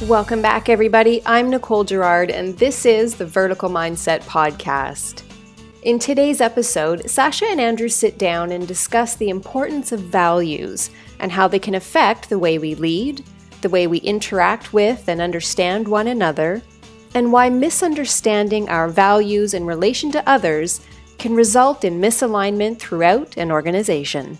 Welcome back, everybody. I'm Nicole Gerard, and this is the Vertical Mindset Podcast. In today's episode, Sasja and Andrew sit down and discuss the importance of values and how they can affect the way we lead, the way we interact with and understand one another, and why misunderstanding our values in relation to others can result in misalignment throughout an organization.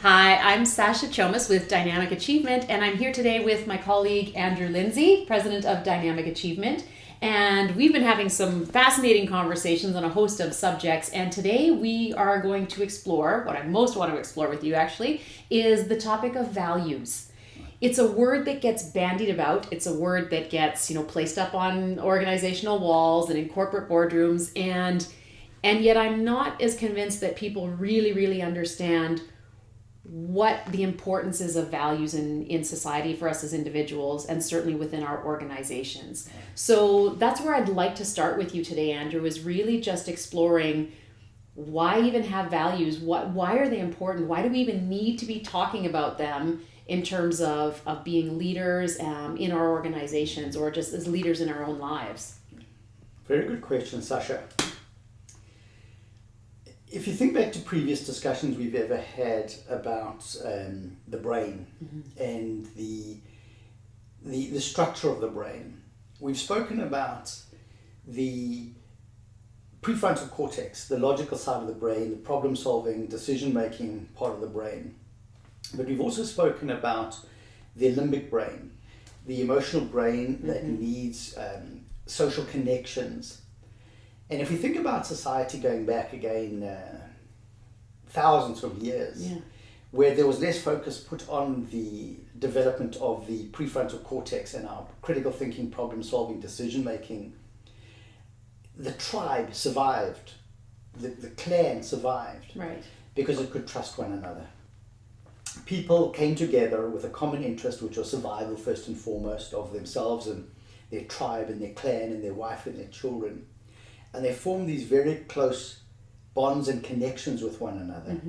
Hi, I'm Sasja Chomas with Dynamic Achievement, and I'm here today with my colleague Andrew Lindsay, president of Dynamic Achievement. And we've been having some fascinating conversations on a host of subjects, and today we are going to explore, what I most want to explore with you actually, is the topic of values. It's a word that gets bandied about. It's a word that gets, placed up on organizational walls and in corporate boardrooms, and yet I'm not as convinced that people really understand what the importance is of values in society for us as individuals, and certainly within our organizations. So that's where I'd like to start with you today, Andrew, is really just exploring why even have values, why are they important, why do we even need to be talking about them in terms of being leaders in our organizations, or just as leaders in our own lives? Very good question, Sasja. If you think back to previous discussions we've ever had about the brain and the structure of the brain, we've spoken about the prefrontal cortex, the logical side of the brain, the problem-solving, decision-making part of the brain. But we've also spoken about the limbic brain, the emotional brain that needs social connections. And if we think about society going back again thousands of years, where there was less focus put on the development of the prefrontal cortex and our critical thinking, problem-solving, decision-making, the tribe survived, the clan survived, right, because it could trust one another. People came together with a common interest, which was survival first and foremost of themselves and their tribe and their clan and their wife and their children. And they form these very close bonds and connections with one another.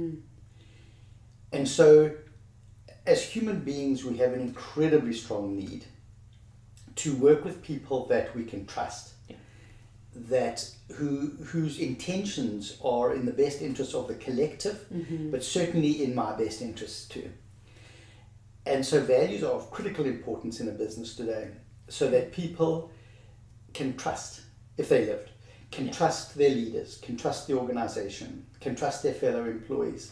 And so, as human beings, we have an incredibly strong need to work with people that we can trust, whose intentions are in the best interest of the collective, but certainly in my best interest too. And so values are of critical importance in a business today, so that people can trust, if they lived, can trust their leaders, can trust the organization, can trust their fellow employees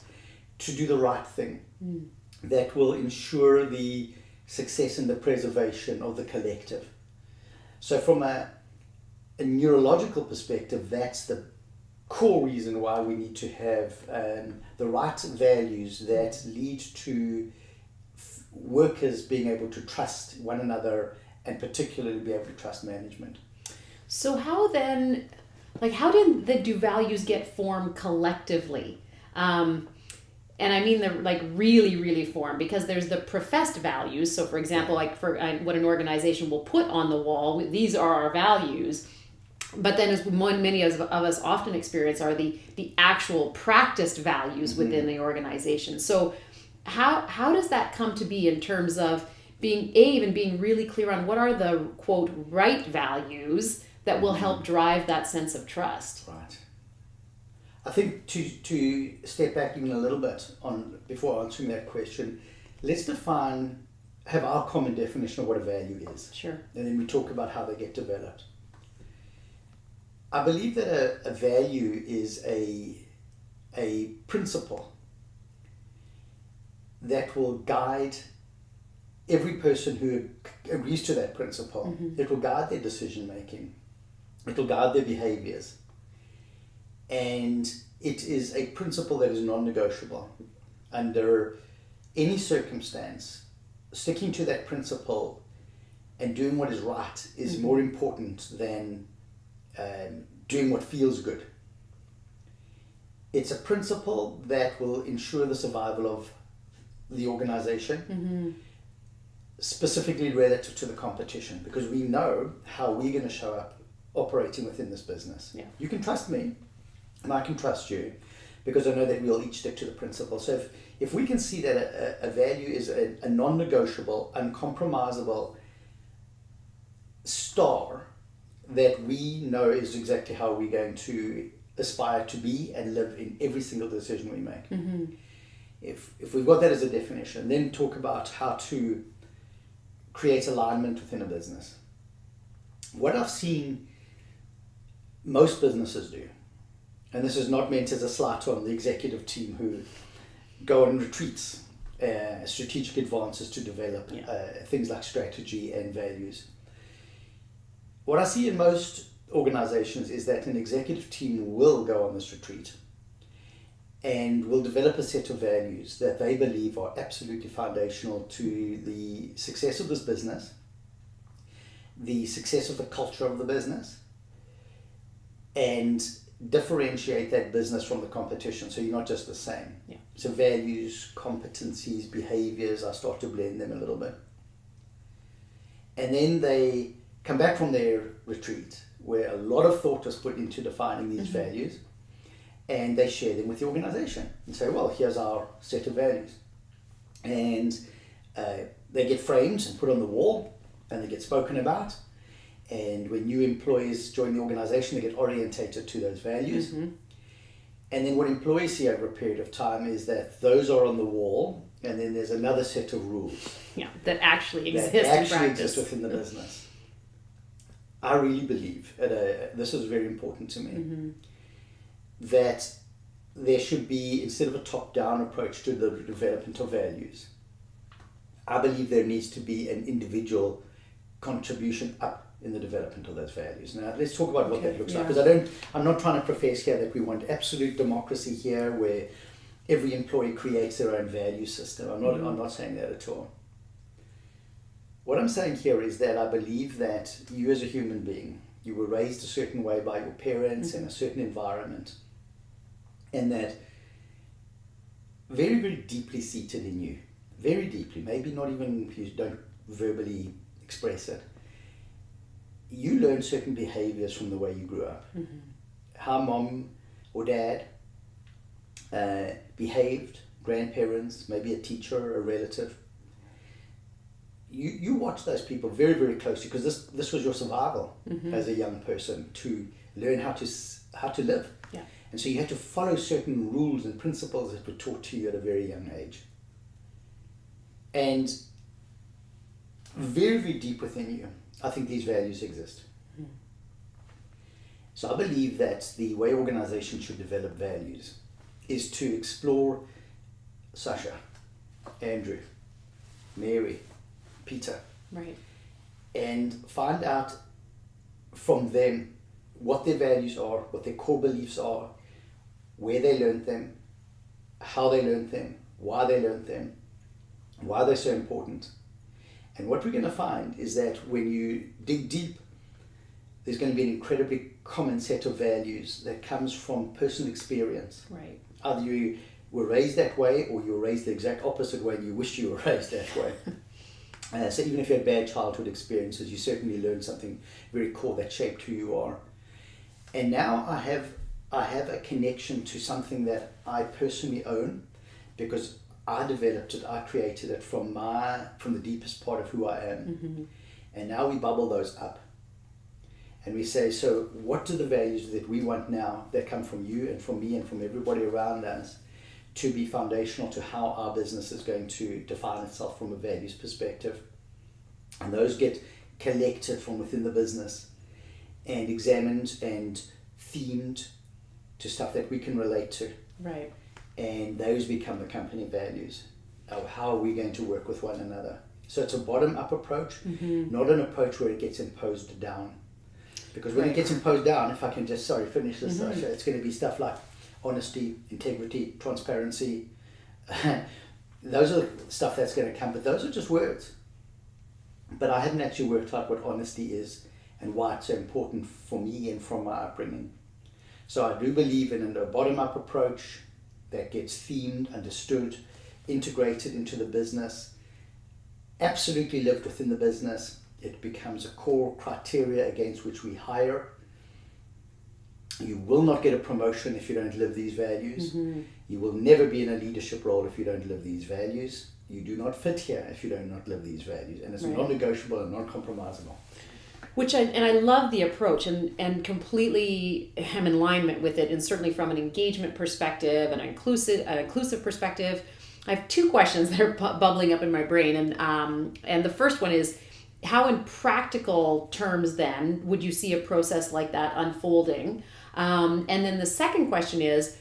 to do the right thing that will ensure the success and the preservation of the collective. So from a neurological perspective, that's the core reason why we need to have the right values that lead to workers being able to trust one another, and particularly be able to trust management. So how then, do values get formed collectively? And I mean really formed, because there's the professed values. So for example, what an organization will put on the wall, these are our values. But then, as many of us often experience, are the actual practiced values within the organization. So how does that come to be in terms of even being really clear on what are the, quote, right values that will help drive that sense of trust? Right. I think to step back even a little bit before answering that question, let's have our common definition of what a value is. Sure. And then we talk about how they get developed. I believe that a value is a principle that will guide every person who agrees to that principle. It will guide their decision making. It will guide their behaviors. And it is a principle that is non-negotiable. Under any circumstance, sticking to that principle and doing what is right is more important than doing what feels good. It's a principle that will ensure the survival of the organization, specifically relative to the competition, because we know how we're going to show up operating within this business. Yeah. You can trust me, and I can trust you, because I know that we'll each stick to the principle. So if we can see that a value is a non-negotiable, uncompromisable star that we know is exactly how we're going to aspire to be and live in every single decision we make. Mm-hmm. If we've got that as a definition, then talk about how to create alignment within a business. What I've seen most businesses do, and this is not meant as a slight on the executive team who go on retreats, strategic advances to develop things like strategy and values. What I see in most organizations is that an executive team will go on this retreat and will develop a set of values that they believe are absolutely foundational to the success of this business, the success of the culture of the business, and differentiate that business from the competition, so you're not just the same. Yeah. So values, competencies, behaviors, I start to blend them a little bit. And then they come back from their retreat where a lot of thought was put into defining these values, and they share them with the organization and say, well, here's our set of values. And they get framed and put on the wall, and they get spoken about. And when new employees join the organization, they get orientated to those values. Mm-hmm. And then what employees see over a period of time is that those are on the wall, and then there's another set of rules. Yeah, that actually exist that in actually practice. exist within the business. I really believe, this is very important to me, that there should be, instead of a top-down approach to the development of values, I believe there needs to be an individual contribution up in the development of those values. Now, let's talk about what that looks like, because I'm not trying to profess here that we want absolute democracy here where every employee creates their own value system. I'm not saying that at all. What I'm saying here is that I believe that you as a human being, you were raised a certain way by your parents in a certain environment, and that very, very deeply seated in you, very deeply, maybe not even if you don't verbally express it, you learn certain behaviors from the way you grew up. How mom or dad behaved, grandparents, maybe a teacher, a relative. You watch those people very, very closely, because this was your survival as a young person, to learn how to live. Yeah. And so you had to follow certain rules and principles that were taught to you at a very young age. And very, very deep within you, I think these values exist. So I believe that the way organizations should develop values is to explore Sasja, Andrew, Mary, Peter, Right. and find out from them what their values are, what their core beliefs are, where they learned them, how they learned them, why they learned them, why they're so important. And what we're going to find is that when you dig deep, there's going to be an incredibly common set of values that comes from personal experience. Right. Either you were raised that way, or you were raised the exact opposite way and you wish you were raised that way. So even if you had bad childhood experiences, you certainly learned something very core that shaped who you are. And now I have a connection to something that I personally own, because I developed it, I created it from the deepest part of who I am. And now we bubble those up. And we say, so what do the values that we want now, that come from you and from me and from everybody around us, to be foundational to how our business is going to define itself from a values perspective? And those get collected from within the business and examined and themed to stuff that we can relate to. Right. And those become the company values of how are we going to work with one another. So it's a bottom-up approach, not an approach where it gets imposed down. Because when it gets imposed down, if I can just, finish this, it's going to be stuff like honesty, integrity, transparency. Those are the stuff that's going to come, but those are just words. But I haven't actually worked out what honesty is and why it's so important for me and from my upbringing. So I do believe in a bottom-up approach that gets themed, understood, integrated into the business, absolutely lived within the business. It becomes a core criteria against which we hire. You will not get a promotion if you don't live these values. You will never be in a leadership role if you don't live these values. You do not fit here if you do not live these values. And it's non-negotiable and non-compromisable. I love the approach and completely am in alignment with it, and certainly from an engagement perspective and an inclusive perspective. I have two questions that are bubbling up in my brain, and the first one is, how in practical terms then would you see a process like that unfolding? And then the second question is,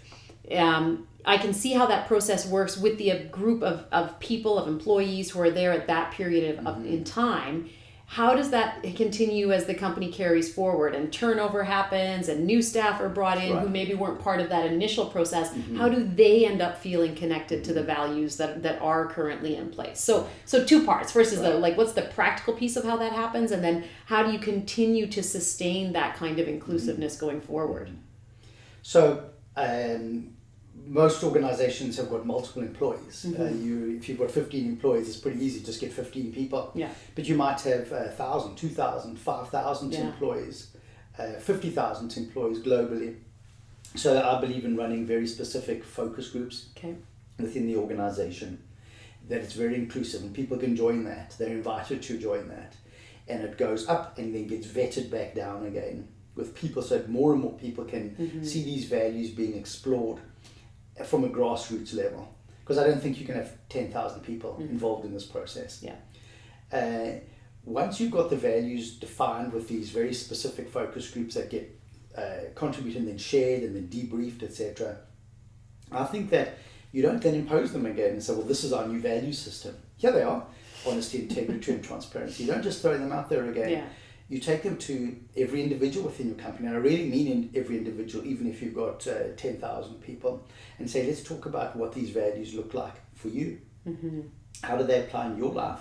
I can see how that process works with the group of people, of employees who are there at that period in time. How does that continue as the company carries forward and turnover happens and new staff are brought in who maybe weren't part of that initial process? How do they end up feeling connected to the values that are currently in place? So two parts. First is what's the practical piece of how that happens, and then how do you continue to sustain that kind of inclusiveness going forward? So most organizations have got multiple employees. If you've got 15 employees, it's pretty easy, just get 15 people. Yeah. But you might have 1,000, 2,000, 5,000 employees, 50,000 employees globally. So I believe in running very specific focus groups within the organization, that it's very inclusive and people can join that. They're invited to join that. And it goes up and then gets vetted back down again with people, so that more and more people can see these values being explored from a grassroots level, because I don't think you can have 10,000 people involved in this process. Once you've got the values defined with these very specific focus groups that get contributed and then shared and then debriefed, etc., I think that you don't then impose them again and say, well, this is our new value system. Here they are: honesty, integrity, and transparency. You don't just throw them out there again. You take them to every individual within your company, and I really mean in every individual, even if you've got 10,000 people, and say, let's talk about what these values look like for you. How do they apply in your life?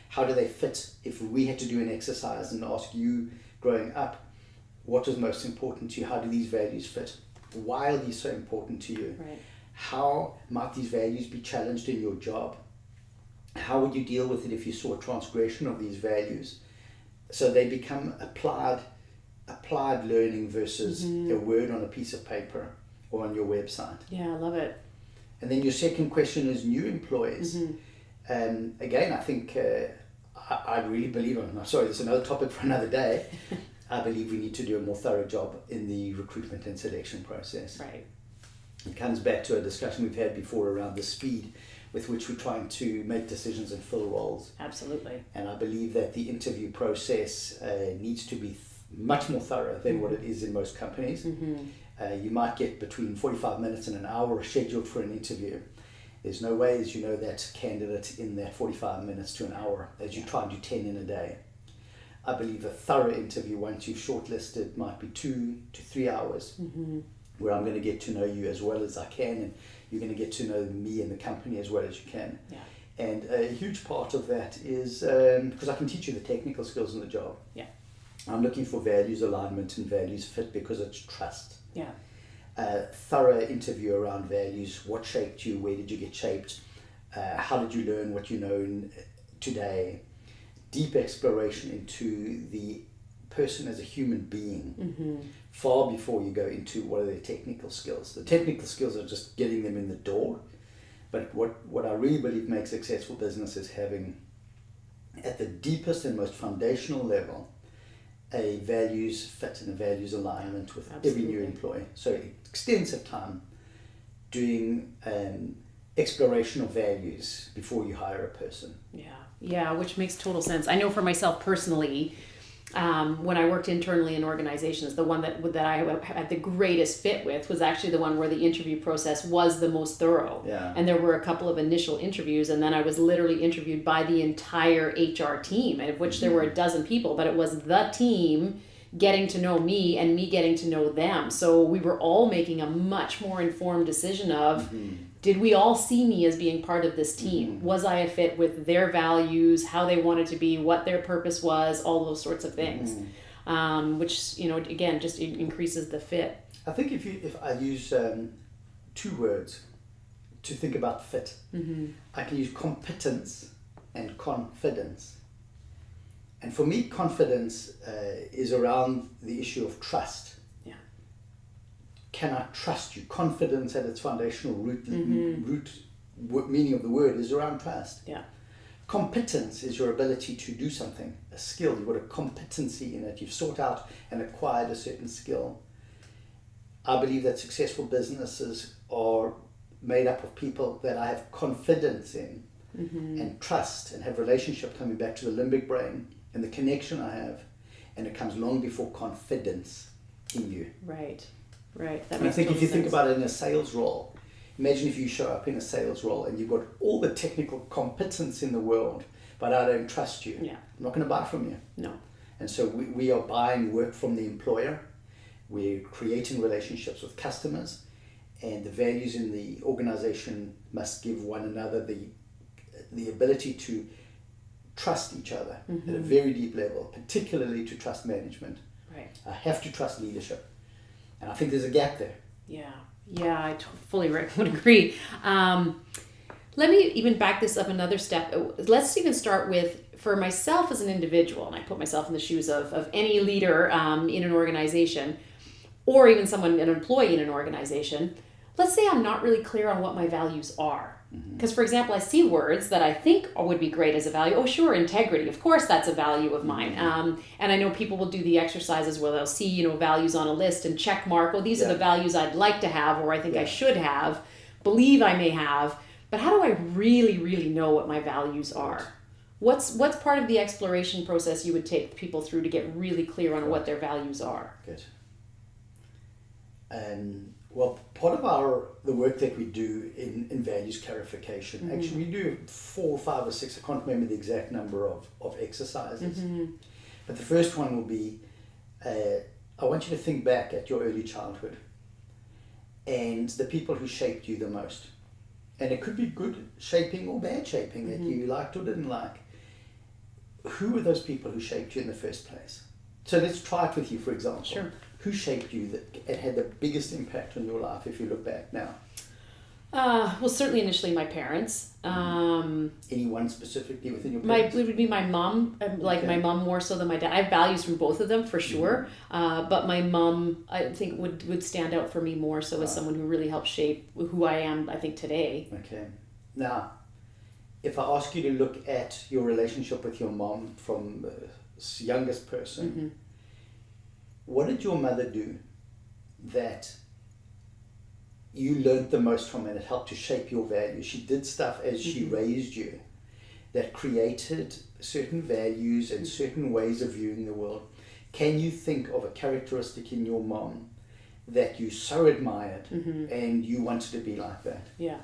How do they fit? If we had to do an exercise and ask you growing up, what was most important to you? How do these values fit? Why are these so important to you? How might these values be challenged in your job? How would you deal with it if you saw a transgression of these values? So they become applied learning versus a word on a piece of paper or on your website. Yeah, I love it. And then your second question is new employees. Again, I think I really believe, I'm sorry, it's another topic for another day. I believe we need to do a more thorough job in the recruitment and selection process. It comes back to a discussion we've had before around the speed with which we're trying to make decisions and fill roles. Absolutely. And I believe that the interview process needs to be much more thorough than what it is in most companies. You might get between 45 minutes and an hour scheduled for an interview. There's no way, as you know, that candidate in that 45 minutes to an hour, as you try and do 10 in a day. I believe a thorough interview, once you've shortlisted, might be 2 to 3 hours, where I'm going to get to know you as well as I can, and you're going to get to know me and the company as well as you can. And a huge part of that is, because I can teach you the technical skills in the job. I'm looking for values alignment and values fit, because it's trust. Thorough interview around values. What shaped you? Where did you get shaped? How did you learn what you know today? Deep exploration into the person as a human being, far before you go into what are their technical skills. The technical skills are just getting them in the door, but what I really believe makes successful business is having, at the deepest and most foundational level, a values fit and a values alignment with every new employee. So extensive time doing exploration of values before you hire a person. Yeah, which makes total sense. I know for myself personally, when I worked internally in organizations, the one that I had the greatest fit with was actually the one where the interview process was the most thorough. And there were a couple of initial interviews, and then I was literally interviewed by the entire HR team, of which there were a dozen people, but it was the team getting to know me and me getting to know them. So we were all making a much more informed decision of, did we all see me as being part of this team? Was I a fit with their values, how they wanted to be, what their purpose was, all those sorts of things, which, again, just increases the fit. I think if I use 2 words to think about fit, I can use competence and confidence. And for me, confidence is around the issue of trust. Can I trust you? Confidence at its foundational root meaning of the word is around trust. Competence is your ability to do something, a skill. You've got a competency in it. You've sought out and acquired a certain skill. I believe that successful businesses are made up of people that I have confidence in and trust and have relationship, coming back to the limbic brain and the connection I have. And it comes long before confidence in you. Right. That and I makes think if you sense. think about it in a sales role, imagine if you show up in a sales role and you've got all the technical competence in the world, but I don't trust you. Yeah. I'm not going to buy from you. No. And so we are buying work from the employer. We're creating relationships with customers, and the values in the organization must give one another the ability to trust each other at a very deep level, particularly to trust management. Right. I have to trust leadership. And I think there's a gap there. Yeah, I fully would agree. Let me even back this up another step. Let's even start with, for myself as an individual, and I put myself in the shoes of any leader in an organization, or even an employee in an organization. Let's say I'm not really clear on what my values are. Because, for example, I see words that I think would be great as a value. Oh, sure, integrity. Of course, that's a value of mine. And I know people will do the exercises where they'll see, values on a list and check mark. Oh, these are the values I'd like to have, or I think I should have, believe I may have. But how do I really, really know what my values are? What's part of the exploration process you would take people through to get really clear on what their values are? Good. Well, part of the work that we do in values clarification, actually we do 4, 5 or 6, I can't remember the exact number of exercises. But the first one will be, I want you to think back at your early childhood and the people who shaped you the most. And it could be good shaping or bad shaping that you liked or didn't like. Who were those people who shaped you in the first place? So let's try it with you, for example. Sure. Who shaped you that had the biggest impact on your life if you look back now? Well, certainly initially my parents. Anyone specifically within your parents? It would be my mom, my mom more so than my dad. I have values from both of them for sure, but my mom, I think, would stand out for me more so as someone who really helped shape who I am, I think, today. Okay. Now, if I ask you to look at your relationship with your mom from the youngest person, what did your mother do that you learned the most from and it helped to shape your values? She did stuff as she raised you that created certain values and certain ways of viewing the world. Can you think of a characteristic in your mom that you so admired and you wanted to be like that? Yeah.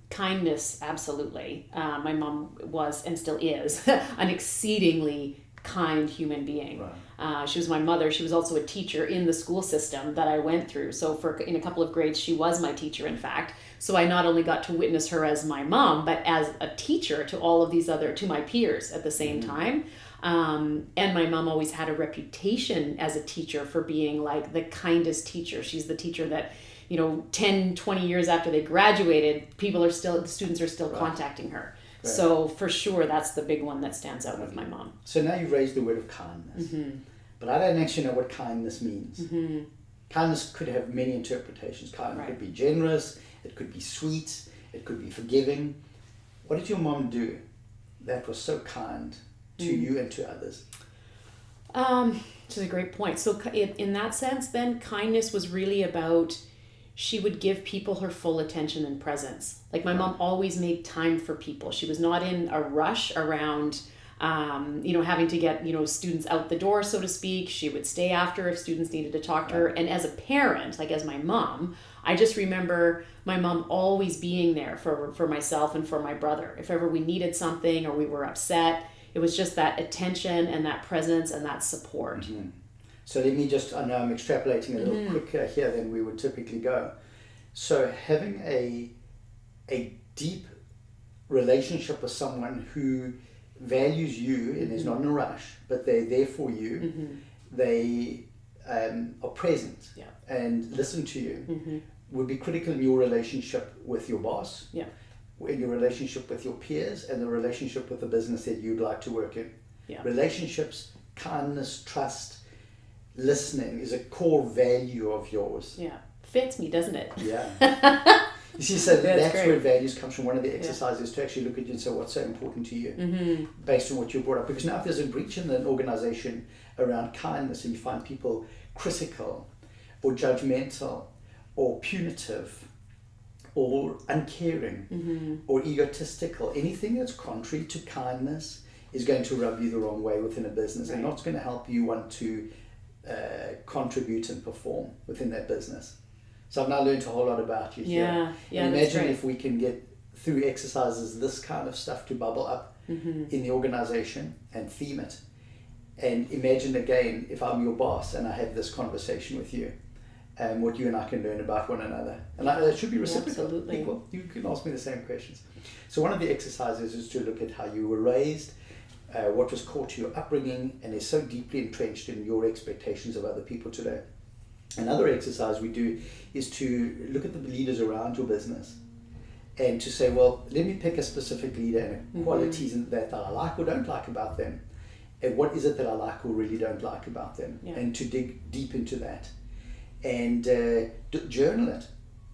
Kindness, absolutely. My mom was and still is an exceedingly kind human being. Right. She was my mother. She was also a teacher in the school system that I went through. So in a couple of grades, she was my teacher, in fact. So I not only got to witness her as my mom, but as a teacher to all of these to my peers at the same time. And my mom always had a reputation as a teacher for being like the kindest teacher. She's the teacher that, 10, 20 years after they graduated, the students are still contacting her. Right. So for sure, that's the big one that stands out with my mom. So now you've raised the word of kindness, but I don't actually know what kindness means. Kindness could have many interpretations. Kindness could be generous, it could be sweet, it could be forgiving. What did your mom do that was so kind to you and to others? Which is a great point. So in that sense, then, kindness was really about, she would give people her full attention and presence. Like my mom always made time for people. She was not in a rush around, having to get, students out the door, so to speak. She would stay after if students needed to talk to her. And as a parent, like as my mom, I just remember my mom always being there for myself and for my brother. If ever we needed something or we were upset, it was just that attention and that presence and that support. So let me just, I know I'm extrapolating a little quicker here than we would typically go. So having a deep relationship with someone who values you and is not in a rush, but they're there for you, they are present and listen to you, would be critical in your relationship with your boss, in your relationship with your peers, and the relationship with the business that you'd like to work in. Relationships, kindness, trust, listening is a core value of yours. Fits me, doesn't it? You see, so that's great. where values comes from. One of the exercises to actually look at you and say, what's so important to you based on what you brought up. Because now if there's a breach in an organization around kindness and you find people critical or judgmental or punitive or uncaring or egotistical, anything that's contrary to kindness is going to rub you the wrong way within a business and not going to help you want to contribute and perform within that business. So I've now learned a whole lot about you here. And imagine if we can get through exercises this kind of stuff to bubble up in the organization and theme it. And imagine again if I'm your boss and I have this conversation with you and what you and I can learn about one another. And it should be reciprocal. Absolutely. Equal. You can ask me the same questions. So one of the exercises is to look at how you were raised, what was core to your upbringing, and is so deeply entrenched in your expectations of other people today. Another exercise we do is to look at the leaders around your business and to say, well, let me pick a specific leader and qualities that I like or don't like about them. And what is it that I like or really don't like about them? And to dig deep into that. And journal it.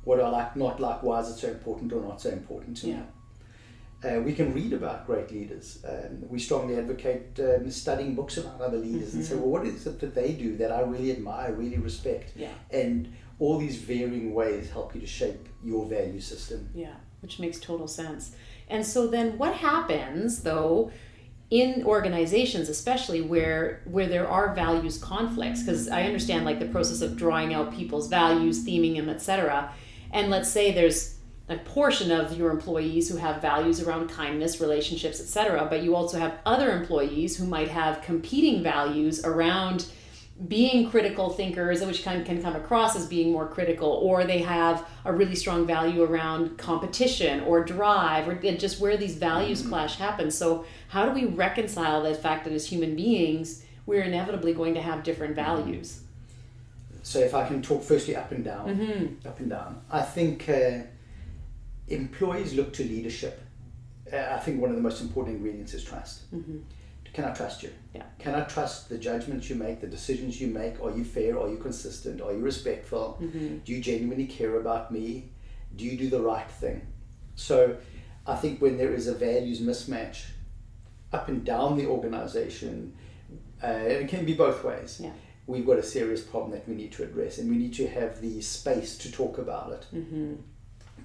What do I like, not like, why is it so important or not so important to me? We can read about great leaders. We strongly advocate studying books about other leaders and say, well, what is it that they do that I really admire, really respect? And all these varying ways help you to shape your value system. Which makes total sense. And so then what happens, though, in organizations, especially where there are values conflicts? Because I understand like the process of drawing out people's values, theming them, etc. And let's say there's a portion of your employees who have values around kindness, relationships, etc. But you also have other employees who might have competing values around being critical thinkers, which can come across as being more critical, or they have a really strong value around competition or drive, or just where these values clash happen. So how do we reconcile the fact that as human beings, we're inevitably going to have different values? So if I can talk firstly up and down, I think employees look to leadership. I think one of the most important ingredients is trust. Can I trust you? Can I trust the judgments you make, the decisions you make? Are you fair? Are you consistent? Are you respectful? Do you genuinely care about me? Do you do the right thing? So I think when there is a values mismatch up and down the organization, it can be both ways. We've got a serious problem that we need to address, and we need to have the space to talk about it,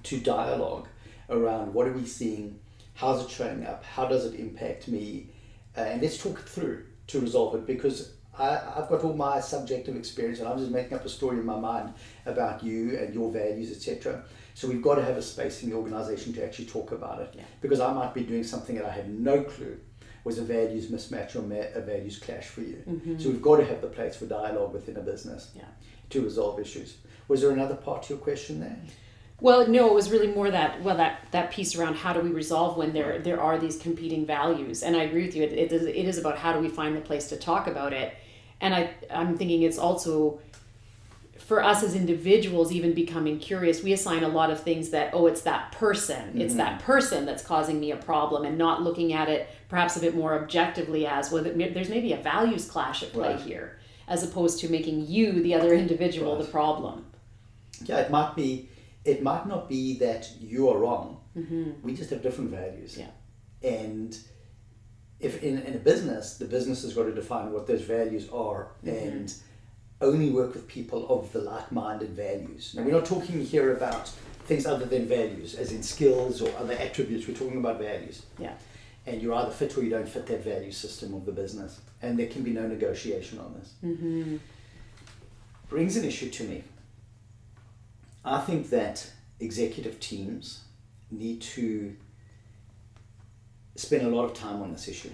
to dialogue around what are we seeing, how's it showing up, how does it impact me, and let's talk it through to resolve it, because I've got all my subjective experience and I'm just making up a story in my mind about you and your values, etc. So we've got to have a space in the organization to actually talk about it, because I might be doing something that I have no clue was a values mismatch or a values clash for you. So we've got to have the place for dialogue within a business to resolve issues. Was there another part to your question there? Well, no, it was really more that piece around how do we resolve when there are these competing values. And I agree with you. It is about how do we find the place to talk about it. And I'm thinking it's also for us as individuals, even becoming curious, we assign a lot of things that, it's that person. It's that person that's causing me a problem, and not looking at it perhaps a bit more objectively as, well, there's maybe a values clash at play here, as opposed to making you, the other individual, the problem. Yeah, it might not be that you are wrong. We just have different values. And if in a business, the business has got to define what those values are and only work with people of the like-minded values. Now, we're not talking here about things other than values, as in skills or other attributes. We're talking about values. And you either fit or you don't fit that value system of the business. And there can be no negotiation on this. Brings an issue to me. I think that executive teams need to spend a lot of time on this issue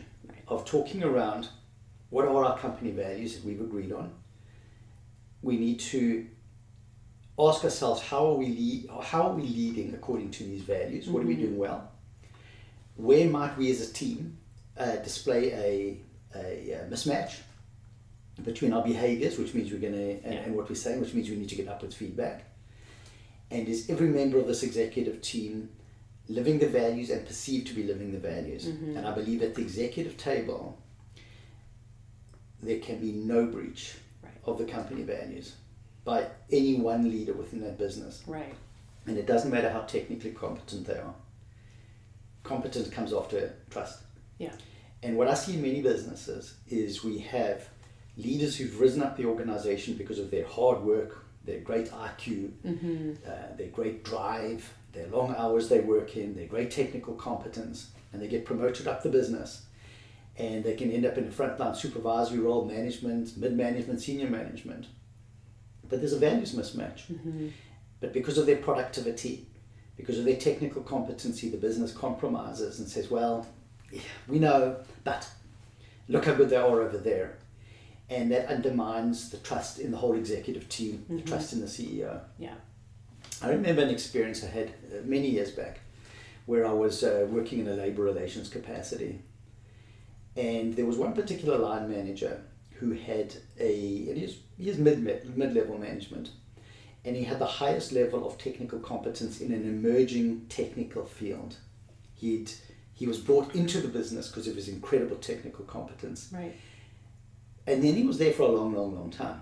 of talking around what are our company values that we've agreed on. We need to ask ourselves, how are we leading according to these values? What are we doing well? Where might we as a team display a mismatch between our behaviors, which means we're going to, and what we're saying, which means we need to get upwards feedback? And is every member of this executive team living the values and perceived to be living the values? And I believe at the executive table, there can be no breach of the company values by any one leader within that business. And it doesn't matter how technically competent they are. Competence comes after trust. Yeah. And what I see in many businesses is we have leaders who've risen up the organization because of their hard work, their great IQ, their great drive, their long hours they work in, their great technical competence, and they get promoted up the business. And they can end up in a frontline supervisory role, management, mid-management, senior management. But there's a values mismatch. But because of their productivity, because of their technical competency, the business compromises and says, well, yeah, we know, but look how good they are over there. And that undermines the trust in the whole executive team, the trust in the CEO. Yeah. I remember an experience I had many years back where I was working in a labor relations capacity. And there was one particular line manager who had he was mid-level management, and he had the highest level of technical competence in an emerging technical field. He was brought into the business because of his incredible technical competence. Right. And then he was there for a long, long, long time.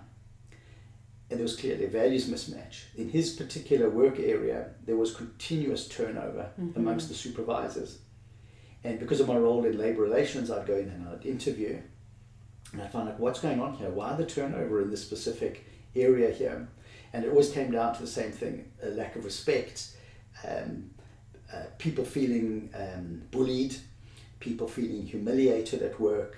And there was clearly a values mismatch. In his particular work area, there was continuous turnover amongst the supervisors. And because of my role in labor relations, I'd go in and I'd interview. And I'd find out what's going on here. Why the turnover in this specific area here? And it always came down to the same thing, a lack of respect, people feeling bullied, people feeling humiliated at work.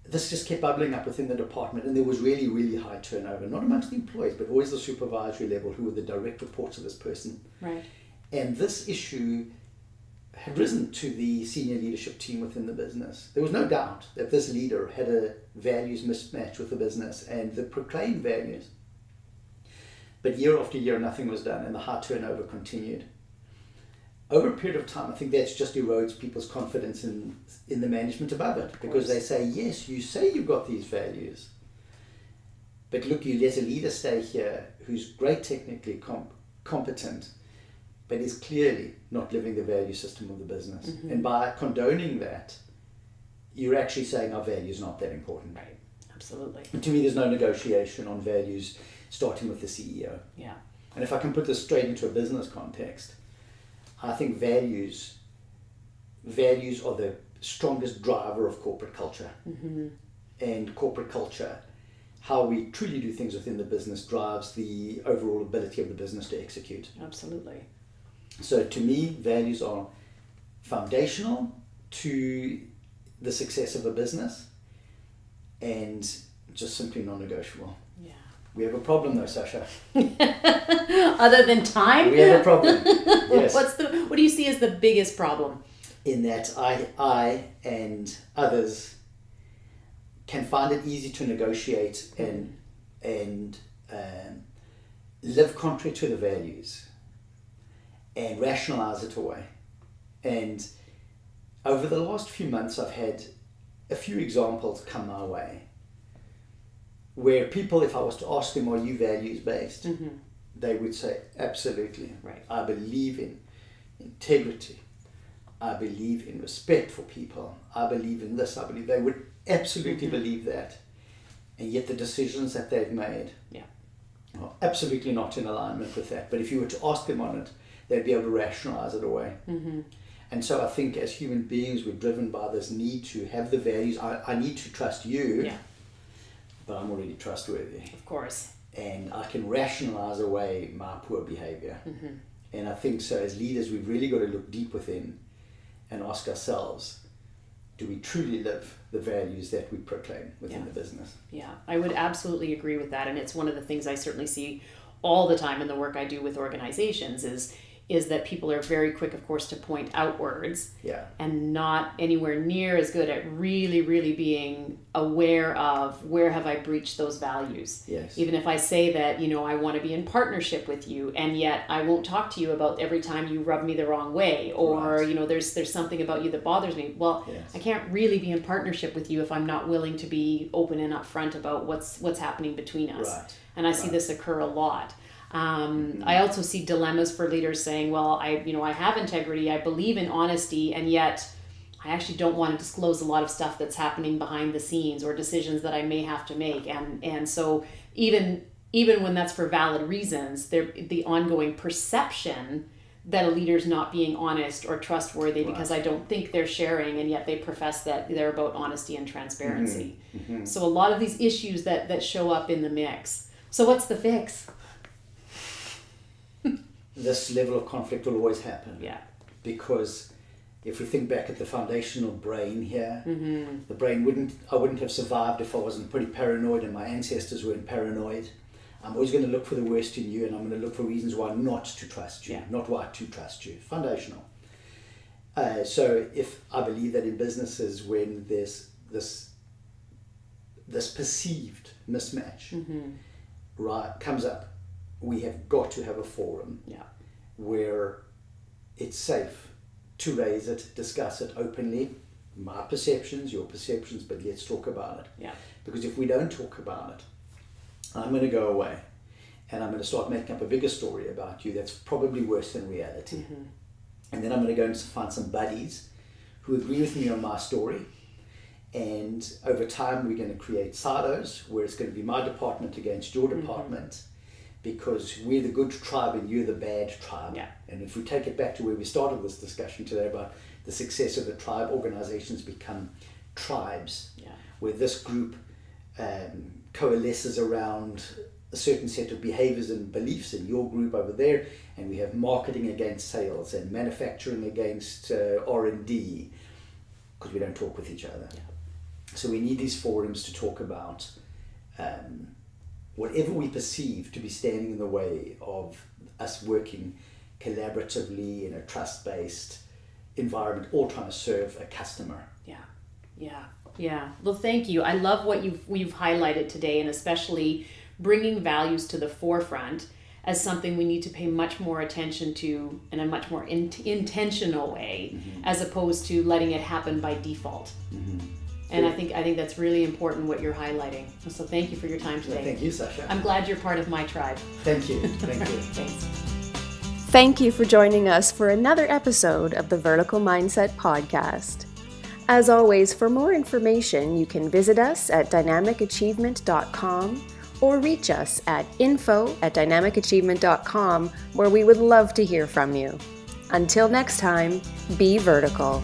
This just kept bubbling up within the department, and there was really, really high turnover, not amongst the employees, but always the supervisory level, who were the direct reports of this person. Right. And this issue had risen to the senior leadership team within the business. There was no doubt that this leader had a values mismatch with the business and the proclaimed values. But year after year, nothing was done, and the high turnover continued. Over a period of time, I think that just erodes people's confidence in the management above it, because they say, yes, you say you've got these values, but look, you let a leader stay here who's great technically competent, but is clearly not living the value system of the business. And by condoning that, you're actually saying our values are not that important. Right. Absolutely. And to me, there's no negotiation on values starting with the CEO. Yeah. And if I can put this straight into a business context, I think values are the strongest driver of corporate culture. And corporate culture, how we truly do things within the business, drives the overall ability of the business to execute. Absolutely. So to me, values are foundational to the success of a business and just simply non-negotiable. Yeah. We have a problem though, Sasha. Other than time? We have a problem. Yes. What do you see as the biggest problem? In that I and others can find it easy to negotiate and live contrary to the values and rationalize it away. And over the last few months, I've had a few examples come my way where people, if I was to ask them, are you values based? They would say, absolutely. Right. I believe in integrity. I believe in respect for people. I believe in this. I believe they would absolutely believe that. And yet the decisions that they've made are absolutely not in alignment with that. But if you were to ask them on it, they'd be able to rationalize it away. And so I think as human beings, we're driven by this need to have the values. I need to trust you, but I'm already trustworthy. Of course. And I can rationalize away my poor behavior. And I think so as leaders, we've really got to look deep within and ask ourselves, do we truly live the values that we proclaim within the business? Yeah, I would absolutely agree with that. And it's one of the things I certainly see all the time in the work I do with organizations is that people are very quick, of course, to point outwards and not anywhere near as good at really, really being aware of where have I breached those values. Yes. Even if I say that, I want to be in partnership with you, and yet I won't talk to you about every time you rub me the wrong way, or, there's something about you that bothers me. Well, I can't really be in partnership with you if I'm not willing to be open and upfront about what's happening between us. Right. And I see this occur a lot. I also see dilemmas for leaders saying, well, I have integrity, I believe in honesty, and yet I actually don't want to disclose a lot of stuff that's happening behind the scenes or decisions that I may have to make. And so even even when that's for valid reasons, the ongoing perception that a leader's not being honest or trustworthy because I don't think they're sharing, and yet they profess that they're about honesty and transparency. So a lot of these issues that show up in the mix. So what's the fix? This level of conflict will always happen. Yeah. Because if we think back at the foundational brain here, the brain I wouldn't have survived if I wasn't pretty paranoid and my ancestors weren't paranoid. I'm always going to look for the worst in you, and I'm going to look for reasons why not to trust you, not why to trust you. Foundational. So if I believe that in businesses, when there's this perceived mismatch comes up, we have got to have a forum where it's safe to raise it, discuss it openly. My perceptions, your perceptions, but let's talk about it. Yeah. Because if we don't talk about it, I'm going to go away and I'm going to start making up a bigger story about you that's probably worse than reality. And then I'm going to go and find some buddies who agree with me on my story. And over time, we're going to create silos where it's going to be my department against your department, because we're the good tribe and you're the bad tribe. Yeah. And if we take it back to where we started this discussion today about the success of the tribe, organizations become tribes, where this group coalesces around a certain set of behaviors and beliefs in your group over there, and we have marketing against sales and manufacturing against R&D, because we don't talk with each other. So we need these forums to talk about whatever we perceive to be standing in the way of us working collaboratively in a trust-based environment, all trying to serve a customer. Yeah. Well, thank you. I love what you've highlighted today, and especially bringing values to the forefront as something we need to pay much more attention to in a much more intentional way, as opposed to letting it happen by default. And I think that's really important what you're highlighting. So thank you for your time today. Thank you, Sasha. I'm glad you're part of my tribe. Thank you. Thank you. Thanks. Thank you for joining us for another episode of the Vertical Mindset Podcast. As always, for more information, you can visit us at dynamicachievement.com or reach us at info@dynamicachievement.com, where we would love to hear from you. Until next time, be vertical.